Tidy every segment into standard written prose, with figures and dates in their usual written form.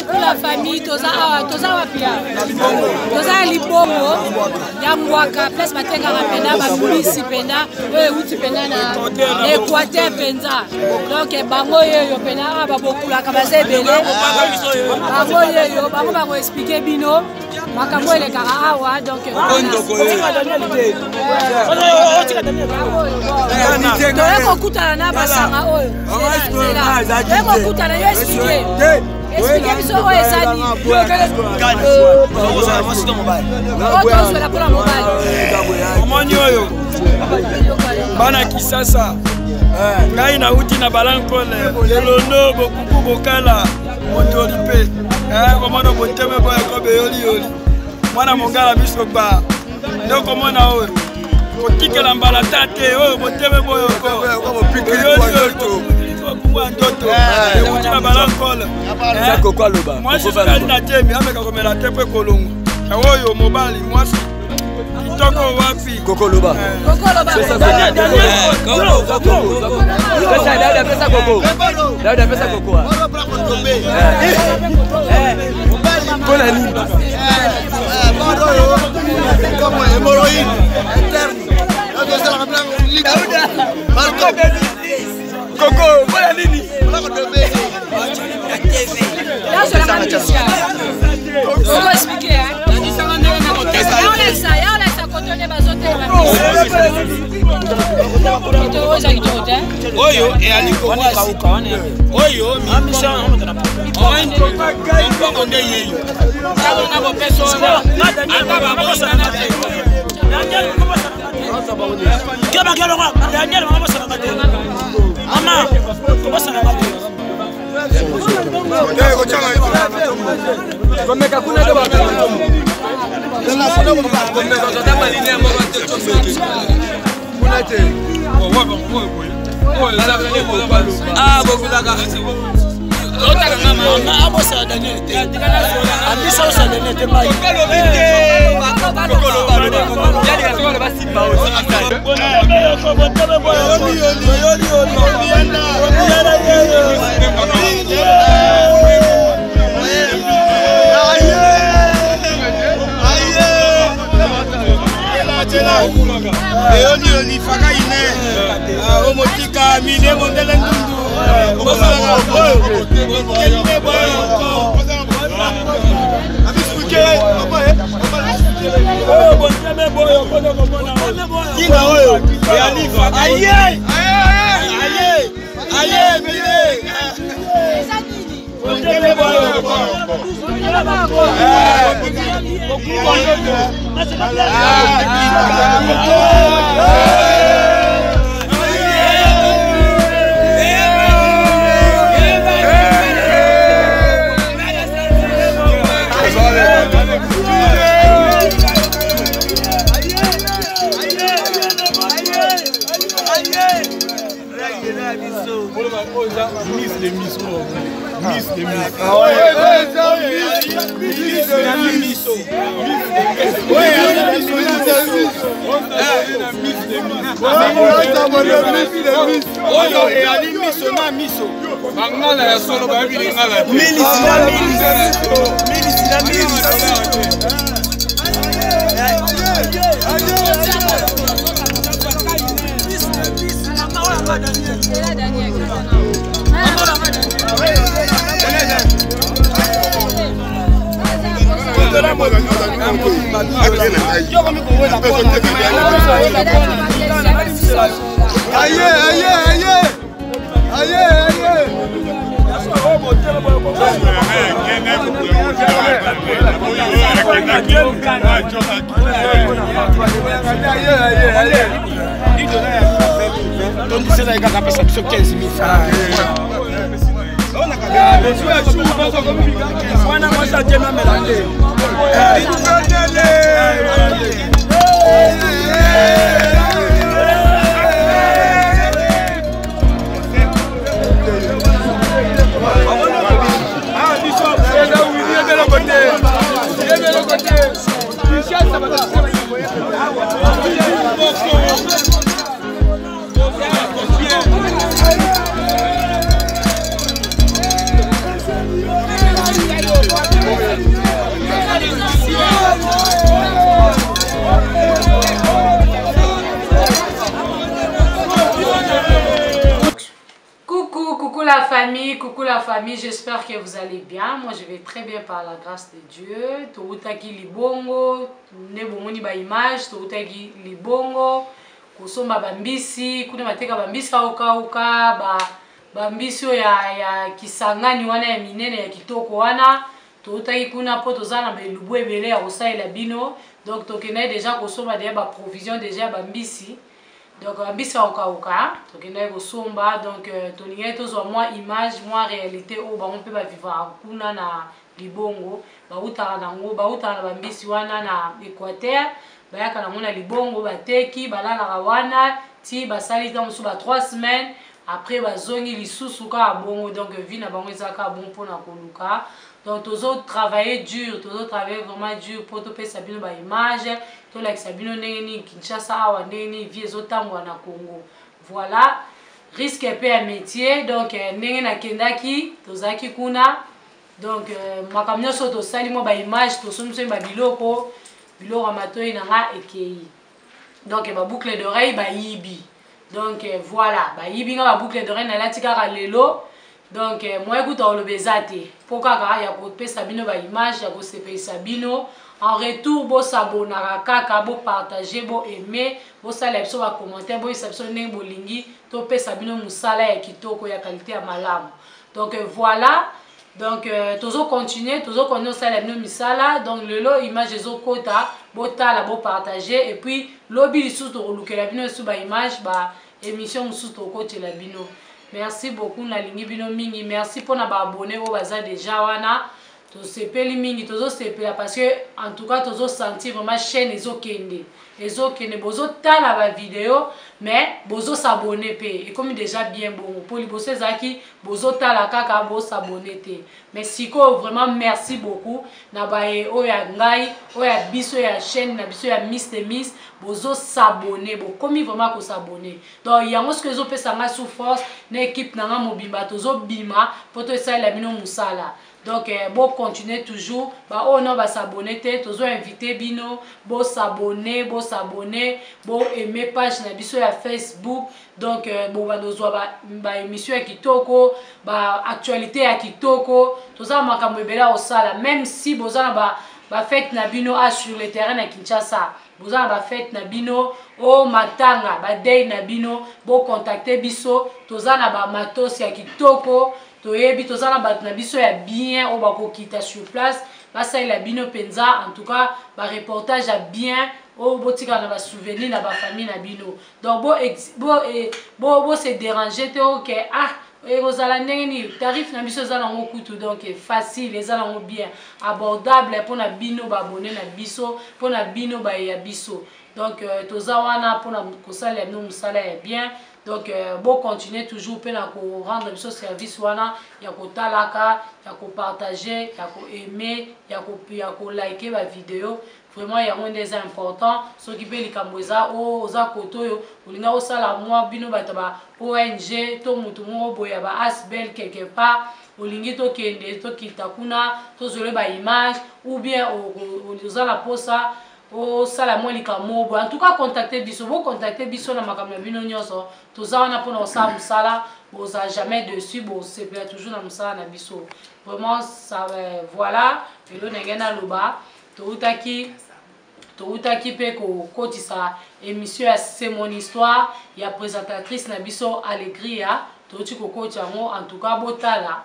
toute la famille, toza wapia. Toza libongo, ya mwaka, place matenga rapenda, babulisi penda, uti penda na Équateur penza. Donc bango yo penda, babokula kabase bele. Bango yo, bango expliquer bino. Makambo ele kara awa, donc Toyeko kutana na basanga oyo. Toyeko kutana yo expliquer. Expliquer biso oyo ezali. Oyo la kola mobile. Omoni oyo. Bana Kisasa. Ngai na uti na balankole. Elono bokuku bokala. Motoripe. Komona boteme boya kobe yoli. Mwana mongala biso ba. Ndio komona oyo. Kotikela mbala tate oyo boteme boyo ko. Moi je suis allé na temi avec komela tepe kolongo. Oyo mobali moi kitoko wapi kokoloba. Kokoloba. Pesa koko. Kola nini? Comme hémorroïde interne. Coco, voilà Nini. Là, je la magicien. Comment expliquer, hein? On laisse ça, quand on est basoté. Oyo, et à l'Ikomo, Oyo, Mamisha, on la famille, j'espère que vous allez bien. Moi je vais très bien par la grâce de Dieu. Toutaki libongo, ne bomoni ba image, toutaki libongo, kosomba bambisi, kuna mateka bambisi kauka ba bambisi ya kisangani wana ya minene ya kitoko wana. Toutaki kuna po tozana ba lubu ebele ya kosalela bino. Donc tokena déjà kosomba déjà ba provision déjà bambisi. Donc bambisi kauka, tokena kosomba donc tolinga tozwa moi image, moi réalité o ba on peut ba vivre kuna na libongo, ba utala nango, ba utala bambisi wana na Équateur, ba yaka nango na libongo bateki balala wana ti basali dans sous ba 3 semaines. Après bazongi lisusu ka bongo, donc vie na bango ezaka bon pona koluka. Donc toujours travailler dur, toujours travailler vraiment dur pour te faire sabino ba image, to like sabino neni Kinshasa awa neni vie ezotambwa na Congo. Voilà, risque pe un métier, donc nenge na kendaki, tozaki kuna. Donc makamyo so to sali mo ba image, to somso ba biloko amatoi nanga ekei. Donc ba boucle d'oreille ba yibi. Donc voilà, ba yibi nga ba boucle d'oreille na latika ka lelo. Donc moi écoute on le bezate pour kaka ya ko pesa bino ba image ya ko sepe sabino en retour bo sabonaka kaka bo partager bo aimer bo sala biso ba commentaire bo isa biso ndenge bolingi to pesa bino musala ya kitoko ya qualité ya malamu. Donc voilà, donc toujours continuer sala bino misala. Donc lelo image ezo kota bo tala bo partager et puis lobi lisusu to lukela bino su ba image ba émission mususu to kotela bino. Merci beaucoup na lingi bino mingi, merci pour na ba abonné au baza déjà wana. To sepeli mingi tozo sepela parce que en tout cas tozo sentir vraiment chaîne ezokende bozo tala ba vidéo mais bozo s'abonner pe et comme déjà bien bon pour liboso zaki bozo tala kaka bo s'abonner te. Mais siko vraiment merci beaucoup na ba oya ngai oya biso ya chaîne na biso ya Miss bozo s'abonner bo comme vraiment ko s'abonner. Donc yango ce que zo pesa nga sous force na équipe na nga mobimba tozo bima pour to sala bino musala. Donc bon continuer toujours bah oh non bah s'abonner te toujours inviter bino bon s'abonner bon aimer page na biso ya Facebook. Donc bon bah nous ba émission ya kitoko bah actualité ya kitoko tout ça makambo ebela osala même si bozana ba fête na bino sur le terrain na Kinshasa bozana ba fête na bino o matanga ba day na bino bon contacter biso tozana ba matos ya kitoko. Toyebi tozana bat na biso ya bien o bako kita sur place basa ila bino penza en tout cas ba reportage à bien o botika na ba souvenir na ba famille na bino. Donc bo se déranger te OK rozala ndenge tarif na biso zala ngo kutu donc facile ezala ngo bien abordable pour na bino ba abonné na biso pour na bino ba ya biso. Donc tozawana pour na kosala no musala ya bien. Donc bon continuer toujours pour rendre ce service wana ya ko talaka ya ko partager ya ko aimer ya ko liker la vidéo. Vraiment il y a un des importants ceux qui peut likamboza o za koto yo olinga o sala moi bino bataba ONG to mutu mo boya ba asbel quelque part olingi to kende to kitakuna to zole ba image ou bien o za la posa o sala mo likamo. En tout cas contacter biso na makamna bino nyoso toza na pona osala musala boza jamais dessus bo c'est toujours na musala na biso. Vraiment ça voilà elo ngena loba toutaki pe ko kotisa émission ya c'est mon histoire ya présentatrice na biso Alegria touti ko koti yango. En tout cas botala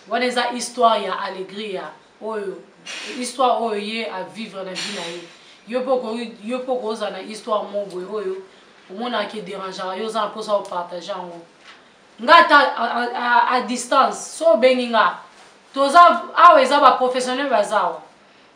wana eza histoire ya Alegria oyo histoire oyo ye à vivre na vie na ye yo poko oza na histoire mo boye oyo omona ke déranger yo za posa o partager yango ngata à distance so benginga toza awa eza ba professionnel bazawa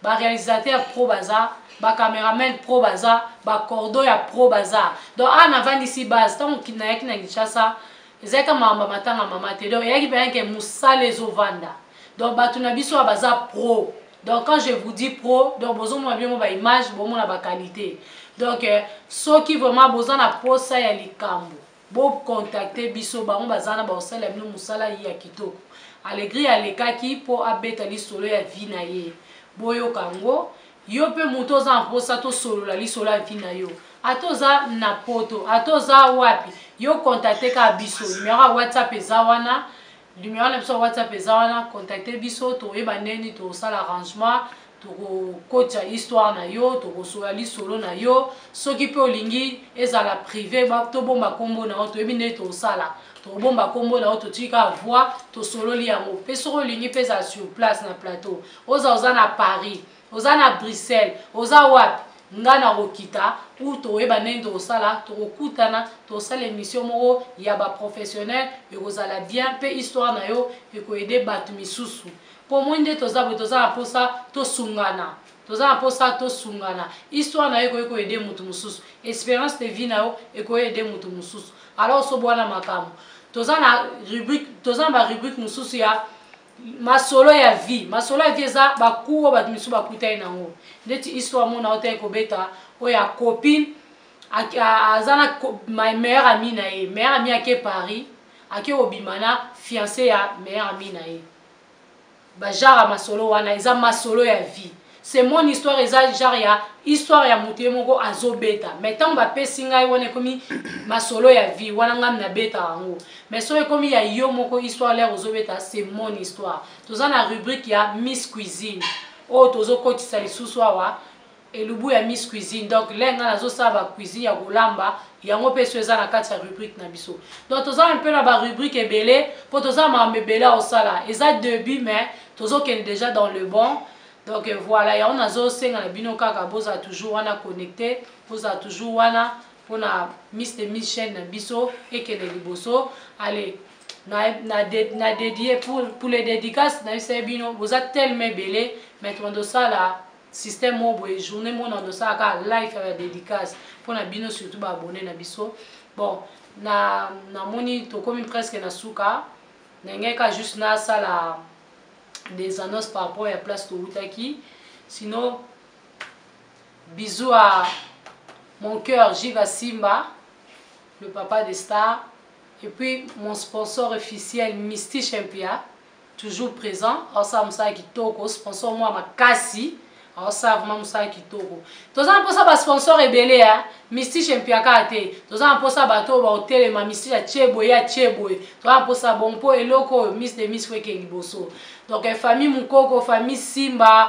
ba réalisateur pro baza ba cameraman pro baza ba cordo ya pro baza. Donc ana vandi si base tant kina yaki na Kinshasa ezaka mama matanga mama te donc yaki bien que musale ezovanda. Donc batu na biso baza pro. Donc quand je vous dis pro donc bozo mo bien mo ba image bo mo na ba qualité. Donc ceux qui vraiment besoin na posa ya likambo bo contacter biso ba on bazana ba osala bino musala ya kitoko. Alegria lekaki po abeta li solo ya vie na ye boyo kango yo pe moto za mposa to solo la li solo ya vie na yo atoza na poto atoza wapi yo contacter ka biso numéro WhatsApp eza wana numéro na biso WhatsApp eza wana contacter biso toyeba ndeni tosala arrangement tokokocha histoire na yo tokosola lisolo na yo soki mpe olingi ezala privé tobomba kombo na yo toyebi ndeni tosala tobomba kombo na yo totika voix tosololi yango mpe soki olingi mpe ezala sur place na plateau oza na Paris oza na Bruxelles oza wapi nga na kokita ou toyeba ndeni tosala tokokutana tosala émission moko ya baprofessionnel ekozala bien mpe histoire na yo ekoyede bato misusu po mwinde toza na posa tosungana histoire na yo ekoyede mutu mususu espérance de vie na yo ekoyede mutu mususu alors sobwana makambo toza na rubrique mususu ya masolo ya vie eza bakuo bato misusu bakutani nango ndeti histoire mona ota ekobeta oya copine aza na meilleur ami na ye meilleur ami ake Paris ake obima na fiancé ya meilleur ami na ye bajara masolo wana eza masolo ya vie c'est mon histoire eza genre ya histoire ya mutu moko azobeta mais tant bapesi ngai wana ekomi masolo ya vie wana ngam na beta yango mais so ekomi ya yo moko histoire lere ozobeta c'est mon histoire toza na rubrique ya Miss Cuisine o tozokotisa lisusu awa elubu ya Miss Cuisine donc lenga nazosala ba cuisine ya kolamba yango mpe so eza na kati ya rubrique na biso donc toza un peu na ba rubrique ebele po toza makambo ebele osala eza début mais tozokende déjà dans le bon. Donc voilà, on a zosenga na bino kaka boza toujours wana connecté, boza toujours wana pour na Miss de Michel na biso et que les liboso. Allez, na dédié pour les dédicaces na c'est bino boza tellement belé maintenant de ça la système mobo et journée mon de ça ka live la dédicace pour na bino surtout ba abonné na biso. Bon, na moni to comme presque na suka, na ngeka juste na ça la des annonces par rapport à la place de Outaki. Sinon, bisous à mon cœur, Jiva Simba, le papa des stars. Et puis mon sponsor officiel, Misty Champia, toujours présent. Alors ça, Moussa Kitoko, sponsor moi, ma Kassi. Alors ça, vraiment Moussa Kitoko. Tous en pour ça, ma sponsor est belé, hein. Misty Champia Kate. Tous en pour ça, bateau, hôtel, ma Misty à Tcheboy, à Tcheboy. Tous en pour ça, bon po et loco, Miss de Miss Weke Liboso. Donc famille Mukoko, famille Simba,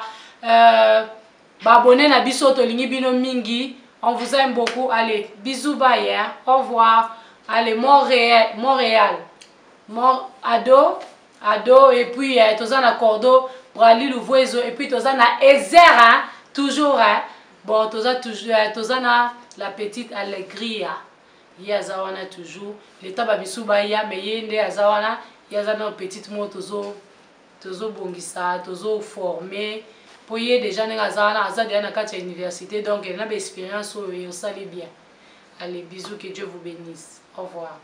abonnez na biso tolingi bino mingi. On vous aime beaucoup. Allez, bisous, bye, hein. Au revoir. Allez, Montréal. Ado, et puis Tozana Cordo, Brali Louvoiseau, et puis Tozana Ezer, hein. Toujours, hein. Bon, Tozana la petite Allegria. Yazawana toujours. L'état babisou baya, mais yende Azawana, Yazana petite mot tozo bongisa, tozo formé. Pour y déjà Azana, Azana na kati université, donc il y a une expérience où il s'allait bien. Allez, bisous, que Dieu vous bénisse. Au revoir.